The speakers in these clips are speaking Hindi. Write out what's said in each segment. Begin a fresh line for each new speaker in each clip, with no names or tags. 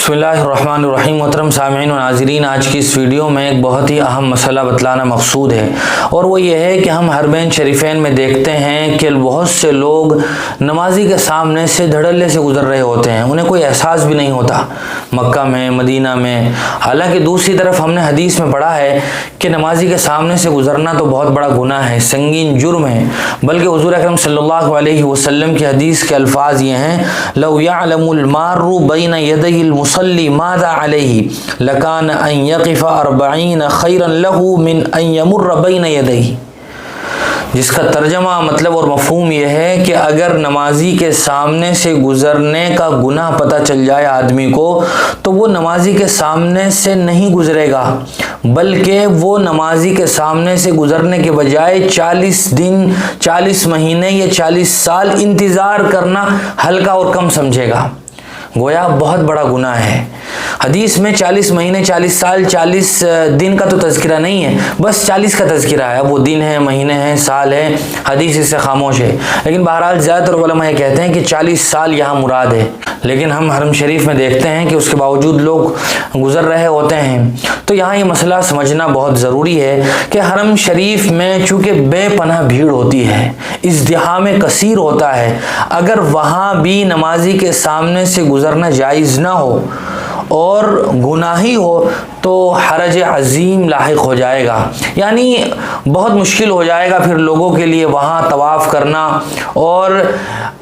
बिस्मिल्लाहिर्रहमानिर्रहीम। मोहतरम सामीन व नाज़रीन, आज की इस वीडियो में एक बहुत ही अहम मसला बतलाना मकसूद है, और वो ये है कि हम हरमैन शरीफैन में देखते हैं कि बहुत से लोग नमाजी के सामने से धड़ल्ले से गुजर रहे होते हैं, उन्हें कोई एहसास भी नहीं होता मक्का में, मदीना में। हालांकि दूसरी तरफ हमने हदीस में पढ़ा है कि नमाजी के सामने से गुजरना तो बहुत बड़ा गुनाह है, संगीन जुर्म है। बल्कि हुज़ूर अकरम सल्लल्लाहु अलैहि वसल्लम की हदीस के अल्फाज ये हैं, लौ यअलमुल मार्रु बैन यदैहिल मुसल्ली माज़ा अलैहि लकान अन यक़िफ़ अर्बईन खैरन लहू मिन अन यमुर्र बैन यदैहि। जिसका तर्जमा मतलब और मफ़हूम यह है कि अगर नमाजी के सामने से गुज़रने का गुनाह पता चल जाए आदमी को, तो वो नमाजी के सामने से नहीं गुज़रेगा, बल्कि वो नमाजी के सामने से गुज़रने के बजाय 40 दिन, 40 महीने या 40 साल इंतज़ार करना हल्का और कम समझेगा। गोया बहुत बड़ा गुनाह है। हदीस में 40 महीने, 40 साल, 40 दिन का तो तज़किरा नहीं है, बस 40 का तज़किरा है। अब वो दिन है, महीने हैं, साल है, हदीस इससे खामोश है। लेकिन बहरहाल ज़्यादातर उलमा ये कहते हैं कि 40 साल यहाँ मुराद है। लेकिन हम हरम शरीफ में देखते हैं कि उसके बावजूद लोग गुज़र रहे होते हैं। तो यहाँ ये मसला समझना बहुत ज़रूरी है कि हरम शरीफ में चूँकि बेपनाह भीड़ होती है, इज़्दिहाम कसीर होता है, अगर वहाँ भी नमाजी के सामने से गुज़रना जायज़ ना हो और गुनाही हो तो हरज अज़ीम लाहिक हो जाएगा। यानी बहुत मुश्किल हो जाएगा फिर लोगों के लिए वहाँ तवाफ़ करना और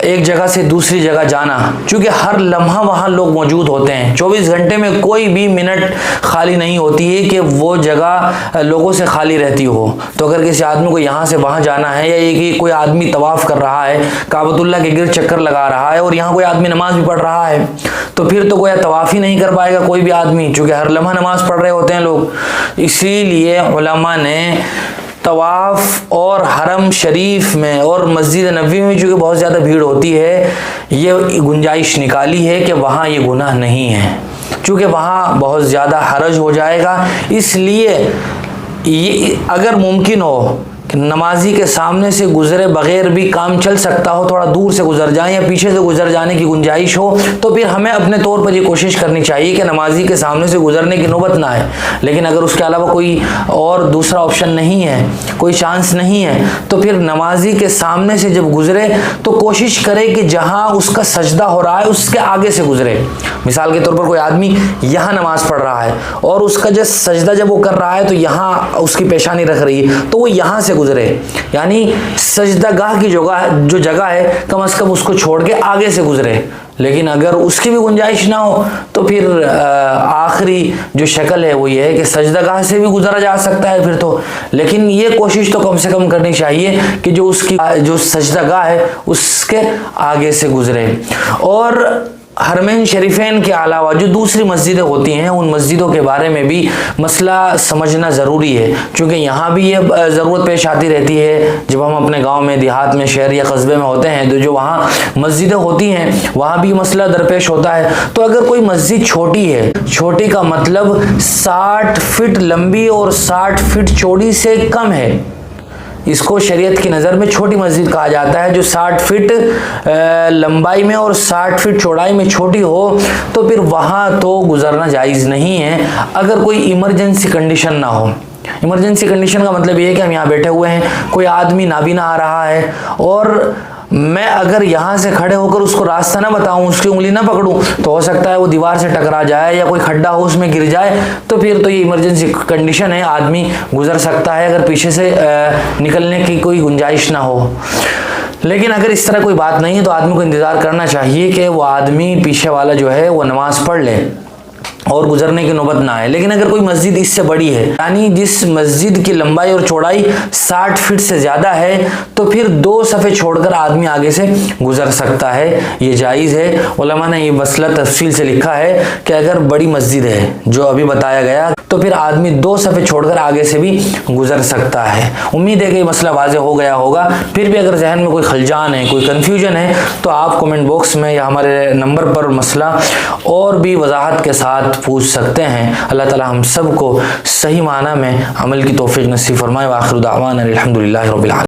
एक जगह से दूसरी जगह जाना, क्योंकि हर लम्हा वहाँ लोग मौजूद होते हैं। 24 घंटे में कोई भी मिनट खाली नहीं होती है कि वो जगह लोगों से खाली रहती हो। तो अगर किसी आदमी को यहाँ से वहाँ जाना है, या एक ही कोई आदमी तवाफ़ कर रहा है, काबतुल्लाह के गिर्द चक्कर लगा रहा है, और यहाँ कोई आदमी नमाज भी पढ़ रहा है, तो फिर तो कोई तवाफ़ ही नहीं कर पाएगा कोई भी आदमी, चूँकि हर लम्हा नमाज पढ़ रहे होते हैं लोग। इसीलिए उलमा ने तवाफ़ और हरम शरीफ में और मस्जिद नबवी में चूँकि बहुत ज़्यादा भीड़ होती है, ये गुंजाइश निकाली है कि वहाँ ये गुनाह नहीं है, चूँकि वहाँ बहुत ज़्यादा हरज हो जाएगा। इसलिए ये अगर मुमकिन हो कि नमाजी के सामने से गुजरे बगैर भी काम चल सकता हो, थोड़ा दूर से गुजर जाए या पीछे से गुजर जाने की गुंजाइश हो, तो फिर हमें अपने तौर पर ये कोशिश करनी चाहिए कि नमाजी के सामने से गुजरने की नौबत ना आए। लेकिन अगर उसके अलावा कोई और दूसरा ऑप्शन नहीं है, कोई चांस नहीं है, तो फिर नमाजी के सामने से जब गुजरे तो कोशिश करे कि जहाँ उसका सजदा हो रहा है उसके आगे से गुजरे। मिसाल के तौर पर कोई आदमी यहाँ नमाज पढ़ रहा है और उसका जो सजदा जब वो कर रहा है तो यहाँ उसकी पेशानी रख रही है, तो वो यहाँ से गुजरे, यानी सजदागाह की जो जगह है कम से कम उसको छोड़ के आगे से गुजरे। लेकिन अगर उसकी भी गुंजाइश ना हो तो फिर आखिरी जो शक्ल है वो ये है कि सजदागाह से भी गुजरा जा सकता है फिर तो। लेकिन ये कोशिश तो कम से कम करनी चाहिए कि जो उसकी जो सजदागाह है उसके आगे से गुजरे। और हरमैन शरीफैन के अलावा जो दूसरी मस्जिदें होती हैं, उन मस्जिदों के बारे में भी मसला समझना ज़रूरी है, क्योंकि यहाँ भी ये ज़रूरत पेश आती रहती है। जब हम अपने गांव में, देहात में, शहर या कस्बे में होते हैं, तो जो वहाँ मस्जिदें होती हैं वहाँ भी मसला दरपेश होता है। तो अगर कोई मस्जिद छोटी है, छोटी का मतलब 60 फीट लंबी और 60 फीट चौड़ी से कम है, इसको शरीयत की नज़र में छोटी मस्जिद कहा जाता है। जो 60 फीट लंबाई में और 60 फीट चौड़ाई में छोटी हो, तो फिर वहाँ तो गुजरना जायज़ नहीं है, अगर कोई इमरजेंसी कंडीशन ना हो। इमरजेंसी कंडीशन का मतलब ये है कि हम यहाँ बैठे हुए हैं, कोई आदमी नाबीना आ रहा है, और मैं अगर यहाँ से खड़े होकर उसको रास्ता ना बताऊं, उसकी उंगली ना पकड़ूं, तो हो सकता है वो दीवार से टकरा जाए या कोई खड्डा हो उसमें गिर जाए, तो फिर तो ये इमरजेंसी कंडीशन है, आदमी गुजर सकता है अगर पीछे से निकलने की कोई गुंजाइश ना हो। लेकिन अगर इस तरह कोई बात नहीं है तो आदमी को इंतज़ार करना चाहिए कि वो आदमी पीछे वाला जो है वो नमाज़ पढ़ ले और गुजरने की नौबत ना आए। लेकिन अगर कोई मस्जिद इससे बड़ी है, यानी जिस मस्जिद की लंबाई और चौड़ाई 60 फीट से ज़्यादा है, तो फिर 2 सफ़े छोड़कर आदमी आगे से गुजर सकता है, ये जायज़ है। उलमा ने ये मसला तफसील से लिखा है कि अगर बड़ी मस्जिद है जो अभी बताया गया, तो फिर आदमी 2 सफ़े छोड़कर आगे से भी गुजर सकता है। उम्मीद है कि ये मसला वाज़ेह हो गया होगा। फिर भी अगर जहन में कोई खलजान है, कोई कन्फ्यूजन है, तो आप कमेंट बॉक्स में या हमारे नंबर पर मसला और भी वजाहत के साथ पूछ सकते हैं। अल्लाह ताला हम सब को सही माना में अमल की तौफीक नसीब फरमाए। व आखिर दावाना अल्हम्दुलिल्लाहि रब्बिल आलमीन।